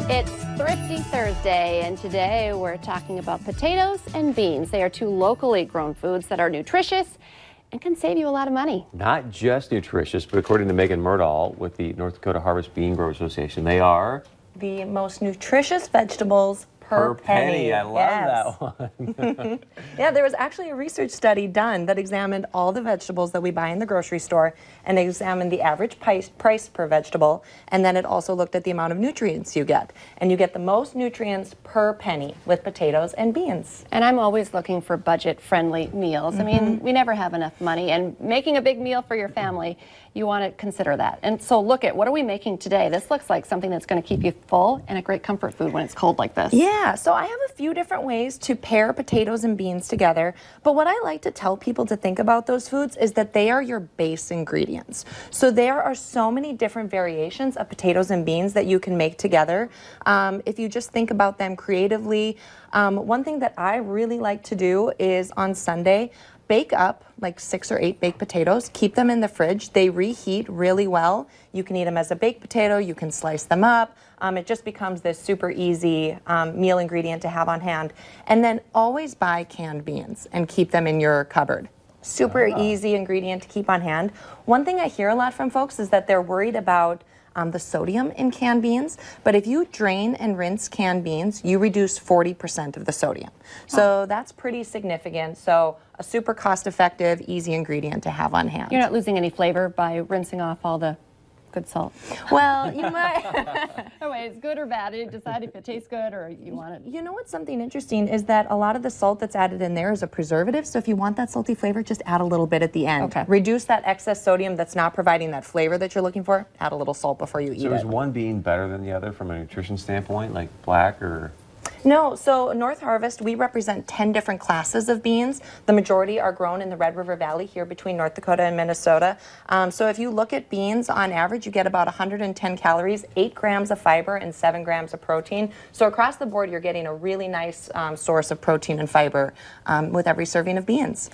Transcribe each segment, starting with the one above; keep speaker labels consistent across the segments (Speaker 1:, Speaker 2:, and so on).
Speaker 1: It's Thrifty Thursday, and today we're talking about potatoes and beans. They are two locally grown foods that are nutritious and can save you a lot of money.
Speaker 2: Not just nutritious, but according to Megan Murdahl with the North Dakota Harvest Bean Growers Association, they are
Speaker 3: the most nutritious vegetables per penny.
Speaker 2: I love that one.
Speaker 3: Yeah, there was actually a research study done that examined all the vegetables that we buy in the grocery store and examined the average price per vegetable, and then it also looked at the amount of nutrients you get. And you get the most nutrients per penny with potatoes and beans.
Speaker 1: And I'm always looking for budget-friendly meals. I mean, we never have enough money, and making a big meal for your family, you want to consider that. And so look at, what are we making today? This looks like something that's going to keep you full and a great comfort food when it's cold like this.
Speaker 3: Yeah, so I have a few different ways to pair potatoes and beans together, but what I like to tell people to think about those foods is that they are your base ingredients. So there are so many different variations of potatoes and beans that you can make together. If you just think about them creatively, one thing that I really like to do is on Sunday, bake up like 6 or 8 baked potatoes, keep them in the fridge. They reheat really well. You can eat them as a baked potato, you can slice them up. It just becomes this super easy meal ingredient to have on hand. And then always buy canned beans and keep them in your cupboard. Super easy ingredient to keep on hand. One thing I hear a lot from folks is that they're worried about the sodium in canned beans, but if you drain and rinse canned beans, you reduce 40% of the sodium. So that's pretty significant. So a super cost-effective, easy ingredient to have on hand.
Speaker 1: You're not losing any flavor by rinsing off all the good salt.
Speaker 3: Well, you might.
Speaker 1: Anyway, it's good or bad. You decide if it tastes good or you want it.
Speaker 3: You know what's something interesting is that a lot of the salt that's added in there is a preservative. So if you want that salty flavor, just add a little bit at the end.
Speaker 1: Okay.
Speaker 3: Reduce that excess sodium that's not providing that flavor that you're looking for. Add a little salt before you eat it.
Speaker 2: So is one bean better than the other from a nutrition standpoint, like black or?
Speaker 3: No, so North Harvest, we represent 10 different classes of beans. The majority are grown in the Red River Valley here between North Dakota and Minnesota. So if you look at beans, on average, you get about 110 calories, 8 grams of fiber, and 7 grams of protein. So across the board, you're getting a really nice source of protein and fiber with every serving of beans.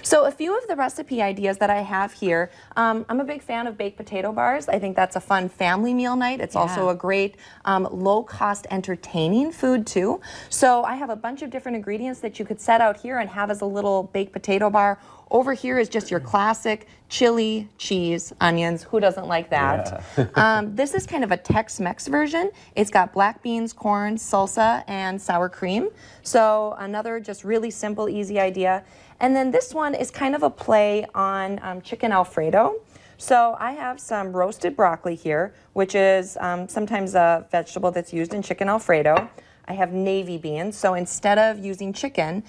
Speaker 3: So a few of the recipe ideas that I have here, I'm a big fan of baked potato bars. I think that's a fun family meal night. It's also a great low-cost entertaining food too. So I have a bunch of different ingredients that you could set out here and have as a little baked potato bar. Over here is just your classic chili, cheese, onions. Who doesn't like that? Yeah. This is kind of a Tex-Mex version. It's got black beans, corn, salsa, and sour cream. So another just really simple, easy idea. And then this one is kind of a play on chicken Alfredo. So I have some roasted broccoli here, which is sometimes a vegetable that's used in chicken Alfredo. I have navy beans, so instead of using chicken,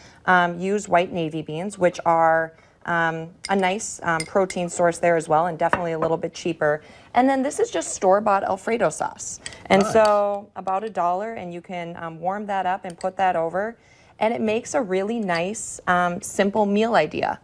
Speaker 3: use white navy beans, which are a nice protein source there as well, and definitely a little bit cheaper. And then this is just store-bought Alfredo sauce. And so about $1, and you can warm that up and put that over, and it makes a really nice, simple meal idea.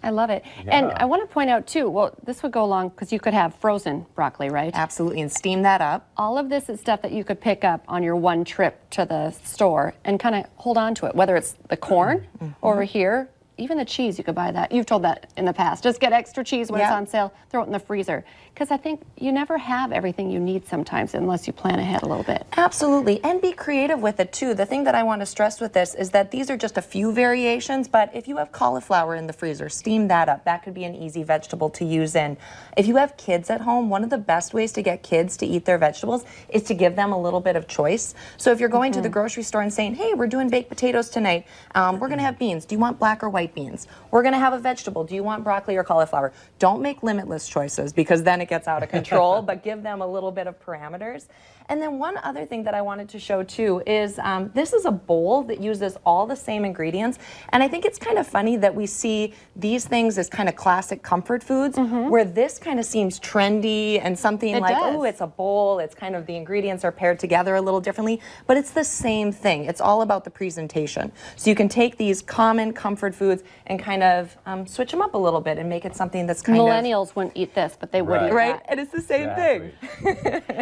Speaker 1: I love it.
Speaker 2: Yeah.
Speaker 1: And I want to point out too, well, this would go along because you could have frozen broccoli, right?
Speaker 3: Absolutely, and steam that up.
Speaker 1: All of this is stuff that you could pick up on your one trip to the store and kind of hold on to it, whether it's the corn over here, even the cheese, you could buy that. You've told that in the past. Just get extra cheese when it's on sale, throw it in the freezer. Because I think you never have everything you need sometimes unless you plan ahead a little bit.
Speaker 3: Absolutely, and be creative with it too. The thing that I want to stress with this is that these are just a few variations, but if you have cauliflower in the freezer, steam that up. That could be an easy vegetable to use in. If you have kids at home, one of the best ways to get kids to eat their vegetables is to give them a little bit of choice. So if you're going to the grocery store and saying, hey, we're doing baked potatoes tonight, we're going to have beans. Do you want black or white beans? We're going to have a vegetable. Do you want broccoli or cauliflower? Don't make limitless choices because then it gets out of control, but give them a little bit of parameters. And then one other thing that I wanted to show too is this is a bowl that uses all the same ingredients. And I think it's kind of funny that we see these things as kind of classic comfort foods, where this kind of seems trendy and something like, oh, it's a bowl. It's kind of the ingredients are paired together a little differently, but it's the same thing. It's all about the presentation. So you can take these common comfort foods and kind of switch them up a little bit and make it something that's kind
Speaker 1: Millennials wouldn't eat this, but they would eat that.
Speaker 3: And it's the same thing.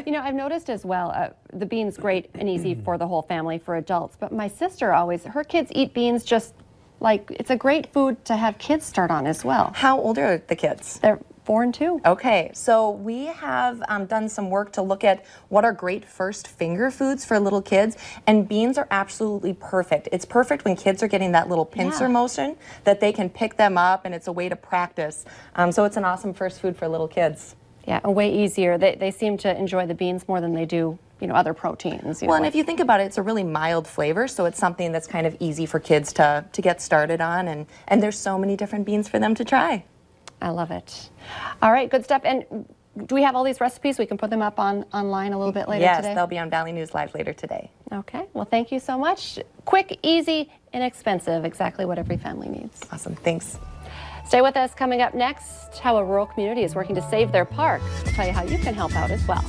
Speaker 1: You know, I've noticed as well, the beans great and easy for the whole family, for adults, but my sister always, her kids eat beans just like, it's a great food to have kids start on as well.
Speaker 3: How old are the kids?
Speaker 1: They're 4 and 2.
Speaker 3: Okay, so we have done some work to look at what are great first finger foods for little kids, and beans are absolutely perfect. It's perfect when kids are getting that little pincer motion that they can pick them up, and it's a way to practice. So it's an awesome first food for little kids.
Speaker 1: Yeah, and way easier. They seem to enjoy the beans more than they do, you know, other proteins.
Speaker 3: Well, and if you think about it, it's a really mild flavor, so it's something that's kind of easy for kids to get started on, and there's so many different beans for them to try.
Speaker 1: I love it. All right, good stuff. And do we have all these recipes? We can put them up online a little bit later today?
Speaker 3: Yes, they'll be on Valley News Live later today.
Speaker 1: Okay, well, thank you so much. Quick, easy, inexpensive, exactly what every family needs.
Speaker 3: Awesome, thanks.
Speaker 1: Stay with us. Coming up next, how a rural community is working to save their park. We'll tell you how you can help out as well.